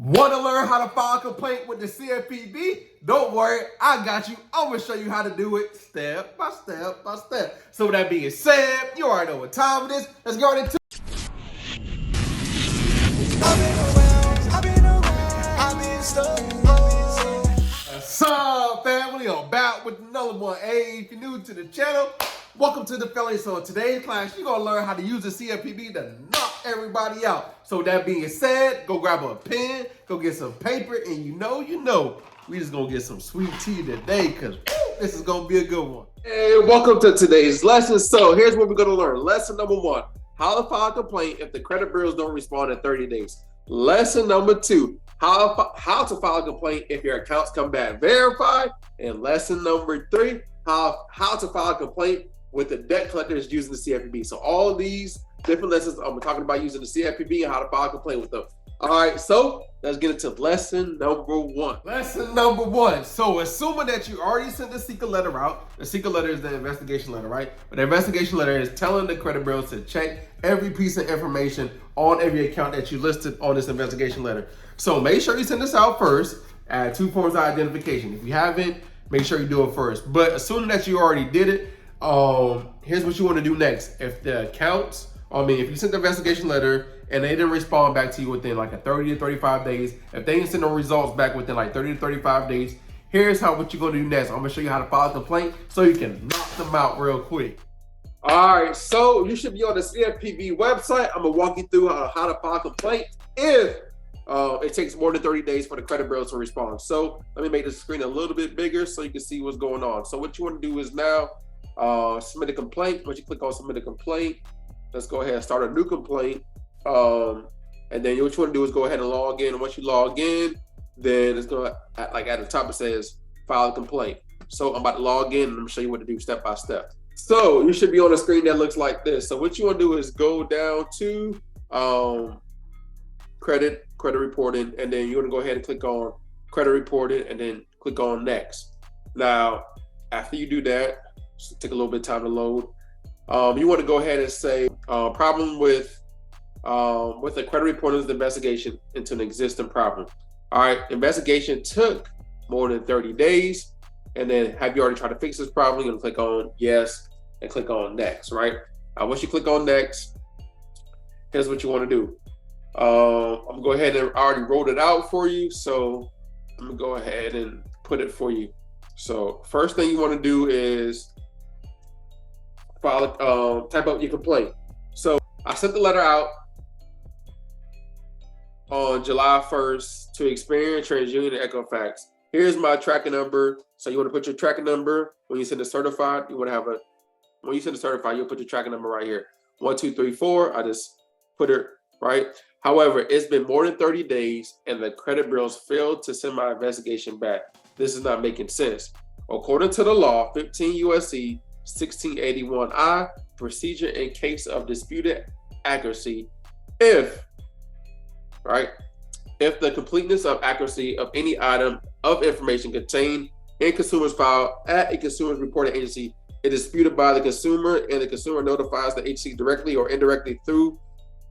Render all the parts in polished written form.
Want to learn how to file a complaint with the CFPB? Don't worry, I got you. I'm going to show you how to do it step by step by step. So with that being said, you already know what time it is. Let's go into What's up, family? I'm back with another one. Hey, if you're new to the channel, welcome to the family. So in today's class, you're going to learn how to use the CFPB to knock everybody out. So with that being said, go grab a pen, go get some paper, and you know, we just going to get some sweet tea today because this is going to be a good one. Hey, welcome to today's lesson. So here's what we're going to learn. Lesson number 1, how to file a complaint if the credit bureaus don't respond in 30 days. Lesson number 2, how to file a complaint if your accounts come back verified. And lesson number 3, how to file a complaint with the debt collectors using the CFPB. So all of these different lessons, I'm talking about using the CFPB and how to file a complaint with them. All right, so let's get into lesson number 1. Lesson number 1. So assuming that you already sent the secret letter out, the secret letter is the investigation letter, right? But the investigation letter is telling the credit bureaus to check every piece of information on every account that you listed on this investigation letter. So make sure you send this out first. Add 2 forms of identification. If you haven't, make sure you do it first. But assuming that you already did it, here's what you want to do next. If the accounts, if you sent the investigation letter and they didn't respond back to you within like a 30 to 35 days, if they didn't send no results back within like 30 to 35 days, here's what you're going to do next. I'm going to show you how to file a complaint so you can knock them out real quick. All right, so you should be on the CFPB website. I'm going to walk you through how to file a complaint if it takes more than 30 days for the credit bureaus to respond. So let me make the screen a little bit bigger so you can see what's going on. So what you want to do is now submit a complaint. Once you click on submit a complaint, let's go ahead and start a new complaint. And then what you want to do is go ahead and log in. And once you log in, then it's going to, like at the top, it says file a complaint. So I'm about to log in and I'm going to show you what to do step by step. So you should be on a screen that looks like this. So what you want to do is go down to credit reporting, and then you want to go ahead and click on credit reporting and then click on next. Now, after you do that, take a little bit of time to load. You want to go ahead and say problem with the credit reporting's investigation into an existing problem. All right, investigation took more than 30 days. And then have you already tried to fix this problem? You're gonna click on yes and click on next, right? Once you click on next, here's what you want to do. I'm gonna go ahead and I already wrote it out for you, so I'm gonna go ahead and put it for you. So first thing you want to do is file, type up your complaint. So I sent the letter out on July 1st to Experian, TransUnion, and Equifax. Here's my tracking number. So you want to put your tracking number when you send it certified. You want to have when you send it certified, you'll put your tracking number right here. 1, 2, 3, 4. I just put it right. However, it's been more than 30 days and the credit bureaus failed to send my investigation back. This is not making sense. According to the law, 15 U.S.C. 1681I, procedure in case of disputed accuracy, if the completeness of accuracy of any item of information contained in consumer's file at a consumer's reporting agency is disputed by the consumer and the consumer notifies the agency directly or indirectly through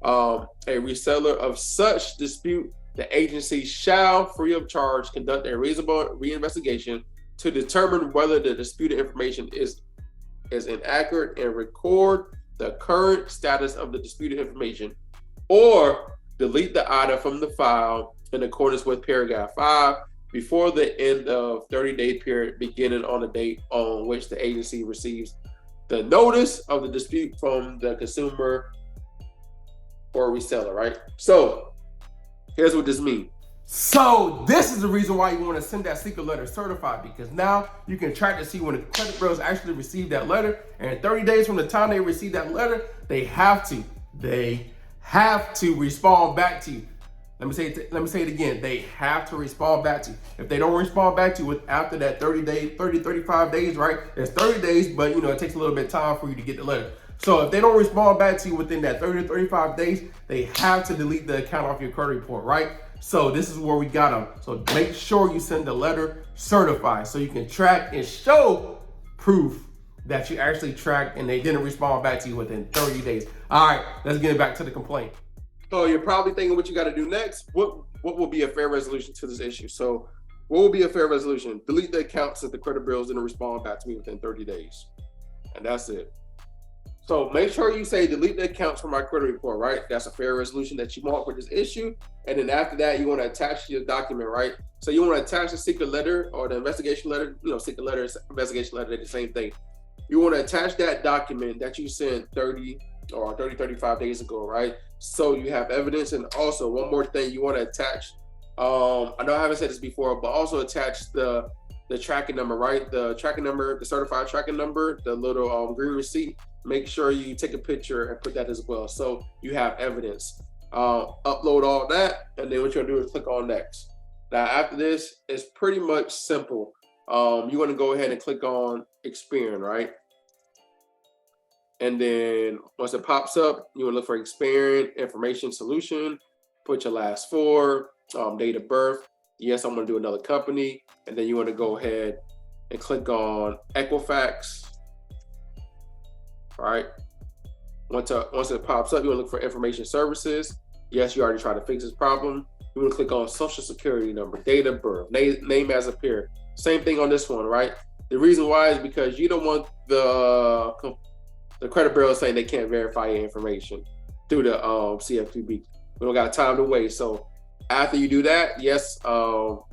a reseller of such dispute, the agency shall, free of charge, conduct a reasonable reinvestigation to determine whether the disputed information is inaccurate and record the current status of the disputed information, or delete the item from the file in accordance with paragraph 5 before the end of 30-day period beginning on the date on which the agency receives the notice of the dispute from the consumer or reseller, right? So here's what this means. So this is the reason why you want to send that secret letter certified, because now you can track to see when the credit bureaus actually receive that letter, and 30 days from the time they receive that letter, they have to respond back to you. Let me say it again. They have to respond back to you. If they don't respond back to you after that 35 days, right? It's 30 days, but it takes a little bit of time for you to get the letter. So if they don't respond back to you within that 30 to 35 days, they have to delete the account off your credit report, right? So this is where we got them. So make sure you send the letter certified so you can track and show proof that you actually tracked and they didn't respond back to you within 30 days. All right, let's get back to the complaint. So you're probably thinking what you got to do next. What will be a fair resolution to this issue? So what will be a fair resolution? Delete the account since the credit bureaus didn't respond back to me within 30 days. And that's it. So make sure you say delete the accounts from my credit report, right? That's a fair resolution that you want for this issue. And then after that, you want to attach your document, right? So you want to attach the secret letter or the investigation letter, secret letter, investigation letter, they're the same thing. You want to attach that document that you sent 35 days ago, right? So you have evidence. And also one more thing you want to attach, I know I haven't said this before, but also attach the tracking number, right? The tracking number, the certified tracking number, the little green receipt. Make sure you take a picture and put that as well, so you have evidence. Upload all that, and then what you're gonna do is click on next. Now after this, it's pretty much simple. You want to go ahead and click on Experian, right? And then once it pops up, you want to look for Experian Information Solution. Put your last four, date of birth. Yes, I'm going to do another company. And then you want to go ahead and click on Equifax. All right. Once it pops up, you want to look for Information Services. Yes, you already tried to fix this problem. You want to click on Social Security number, date of birth, name as appeared. Same thing on this one, right? The reason why is because you don't want the credit bureau saying they can't verify your information through the CFPB. We don't got time to wait. So after you do that, yes, do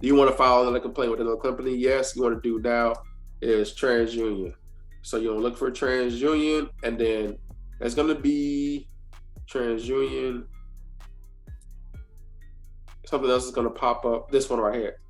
you want to file another complaint with another company? Yes, you want to do now is TransUnion. So you want to look for TransUnion, and then it's going to be TransUnion. Something else is going to pop up. This one right here.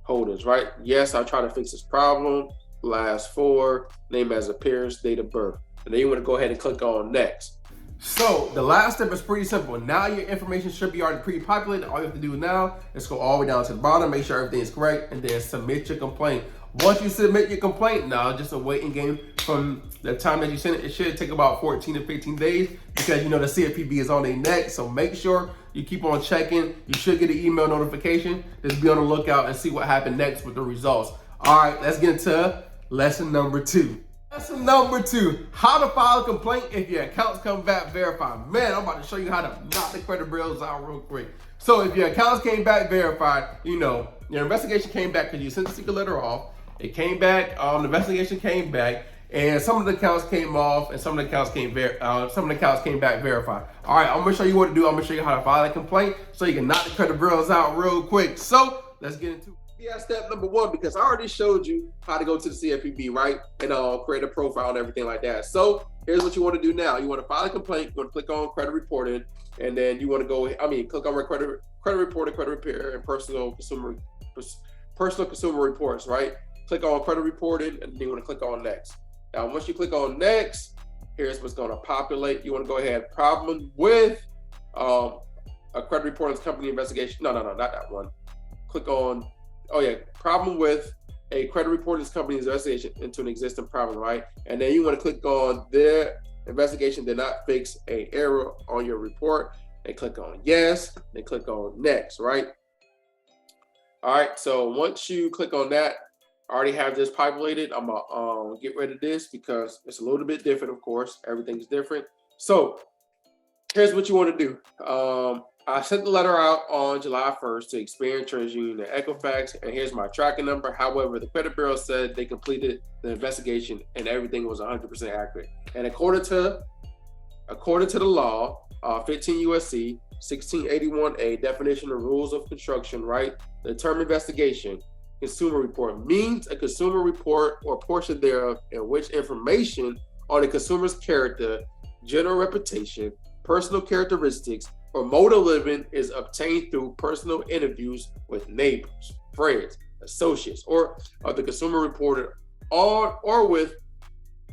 Holders, right? Yes, I try to fix this problem. Last four, name as appears, date of birth. And then you want to go ahead and click on next. So the last step is pretty simple. Now your information should be already pre-populated. All you have to do now is go all the way down to the bottom, make sure everything is correct, and then submit your complaint. Once you submit your complaint, now just a waiting game from the time that you send it. It should take about 14 to 15 days because the CFPB is on their neck. So make sure you keep on checking. You should get an email notification. Just be on the lookout and see what happened next with the results. All right, let's get into lesson number 2. Lesson number 2, how to file a complaint if your accounts come back verified. Man, I'm about to show you how to knock the credit bureaus out real quick. So if your accounts came back verified, your investigation came back because you sent the secret letter off. It came back, the investigation came back, and some of the accounts came off, and some of the accounts came back verified. All right, I'm gonna show you what to do. I'm gonna show you how to file a complaint so you can knock the credit bureaus out real quick. So let's get into it. Yeah, step number 1, because I already showed you how to go to the CFPB, right? And create a profile and everything like that. So here's what you want to do now. You want to file a complaint. You want to click on credit reporting, and then you want to click on credit reporting, credit repair, and personal consumer reports, right? Click on credit reporting, and then you want to click on next. Now, once you click on next, here's what's going to populate. You want to go ahead, problem with a credit reporting company investigation. No, not that one. Click on, problem with a credit reporting company's investigation into an existing problem, right? And then you want to click on their investigation did not fix an error on your report, and click on yes, then click on next, right? All right, so once you click on that, I already have this populated. I'm gonna get rid of this because it's a little bit different, of course. Everything's different. So here's what you want to do. I sent the letter out on July 1st to Experian, TransUnion, and Equifax, and here's my tracking number. However, the credit bureau said they completed the investigation and everything was 100% accurate. And according to the law, 15 USC 1681A, definition of rules of construction, right? The term investigation, consumer report, means a consumer report or portion thereof in which information on a consumer's character, general reputation, personal characteristics, or mode of living is obtained through personal interviews with neighbors, friends, associates, or of the consumer reporter, or with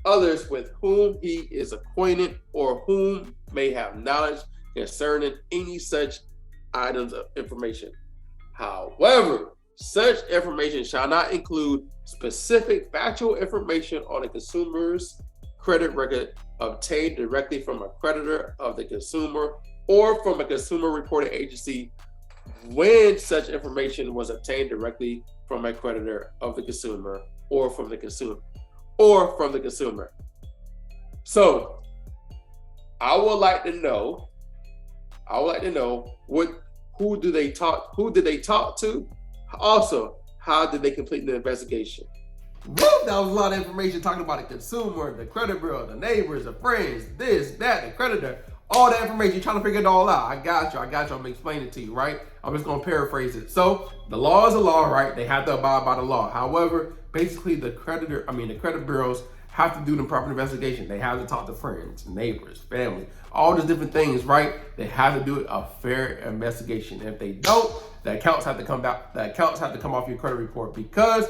others with whom he is acquainted or whom may have knowledge concerning any such items of information. However, such information shall not include specific factual information on a consumer's credit record obtained directly from a creditor of the consumer or from a consumer reporting agency when such information was obtained directly from a creditor of the consumer or from the consumer. So I would like to know. Who did they talk to? Also, how did they complete the investigation? Woo, that was a lot of information talking about the consumer, the credit bureau, the neighbors, the friends, this, that, the creditor, all that information. You're trying to figure it all out. I got you. I'm gonna explain it to you, right? I'm just gonna paraphrase it. So the law is a law, right? They have to abide by the law. However, basically the credit bureaus have to do the proper investigation. They have to talk to friends, neighbors, family, all these different things, right? They have to do a fair investigation. If they don't, the accounts have to come back. The accounts have to come off your credit report because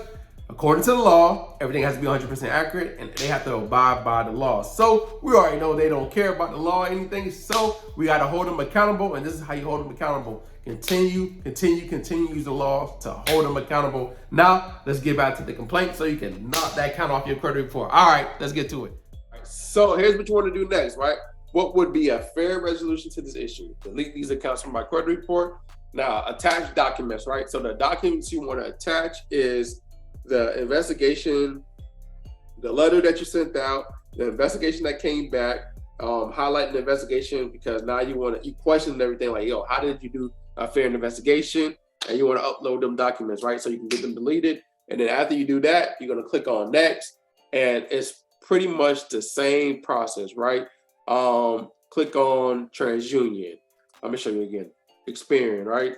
according to the law, everything has to be 100% accurate and they have to abide by the law. So we already know they don't care about the law or anything. So we got to hold them accountable. And this is how you hold them accountable. Continue to use the law to hold them accountable. Now, let's get back to the complaint so you can knock that count off your credit report. All right, let's get to it. So here's what you want to do next, right? What would be a fair resolution to this issue? Delete these accounts from my credit report. Now, attach documents, right? So the documents you want to attach is the investigation, the letter that you sent out, the investigation that came back, highlighting the investigation because now you question everything like, yo, how did you do a fair investigation? And you want to upload them documents, right? So you can get them deleted. And then after you do that, you're going to click on next. And it's pretty much the same process, right? Click on TransUnion. Let me show you again. Experian, right?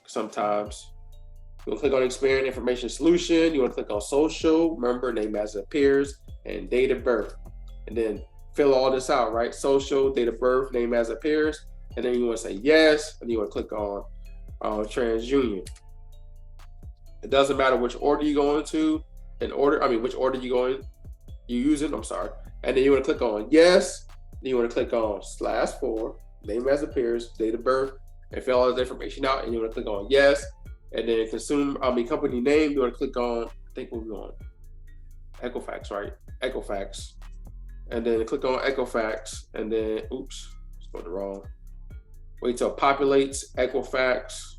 Sometimes you want to click on Experian Information Solution. You want to click on Social, remember, name as it appears, and date of birth. And then fill all this out, right? Social, date of birth, name as it appears. And then you want to say yes, and you want to click on TransUnion. It doesn't matter which order you go into, which order you use it, I'm sorry. And then you want to click on yes, then you want to click on /4, name as it appears, date of birth, and fill all this information out, and you want to click on yes. And then company name, you want to click on, I think we're on Equifax, right? Equifax. And then click on Equifax, and then, oops, spelled it wrong. Wait till it populates, Equifax.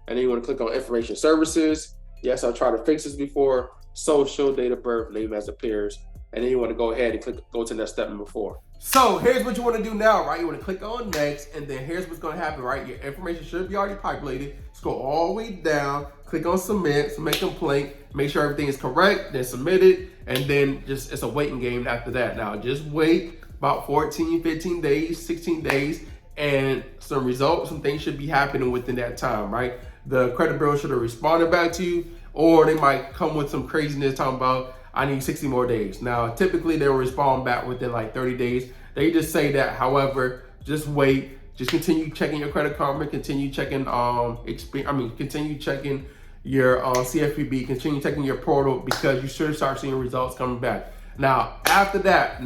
And then you want to click on Information Services. Yes, I'll try to fix this before. Social, date of birth, name as appears. And then you want to go ahead and go to that step number 4. So here's what you want to do now, right? You want to click on next, and then here's what's going to happen, right? Your information should be already populated. Scroll all the way down, click on submit complaint, make sure everything is correct, then submit it, and then it's a waiting game after that. Now just wait about 14, 15 days, 16 days, and some things should be happening within that time, right? The credit bureau should have responded back to you, or they might come with some craziness talking about, I need 60 more days. Now, typically they'll respond back within like 30 days. They just say that, however, just wait, just continue checking your Credit Karma, continue checking continue checking your CFPB, continue checking your portal because you should start seeing results coming back. Now, after that,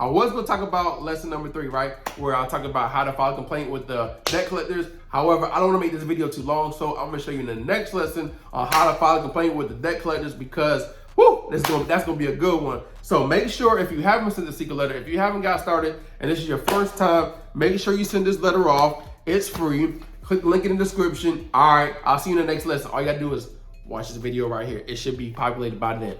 I was going to talk about lesson number 3, right? Where I'll talk about how to file a complaint with the debt collectors. However, I don't want to make this video too long, so I'm going to show you in the next lesson on how to file a complaint with the debt collectors because that's gonna be a good one. So make sure if you haven't sent the secret letter, if you haven't got started, and this is your first time, make sure you send this letter off. It's free. Click the link in the description. All right, I'll see you in the next lesson. All you gotta do is watch this video right here. It should be populated by then.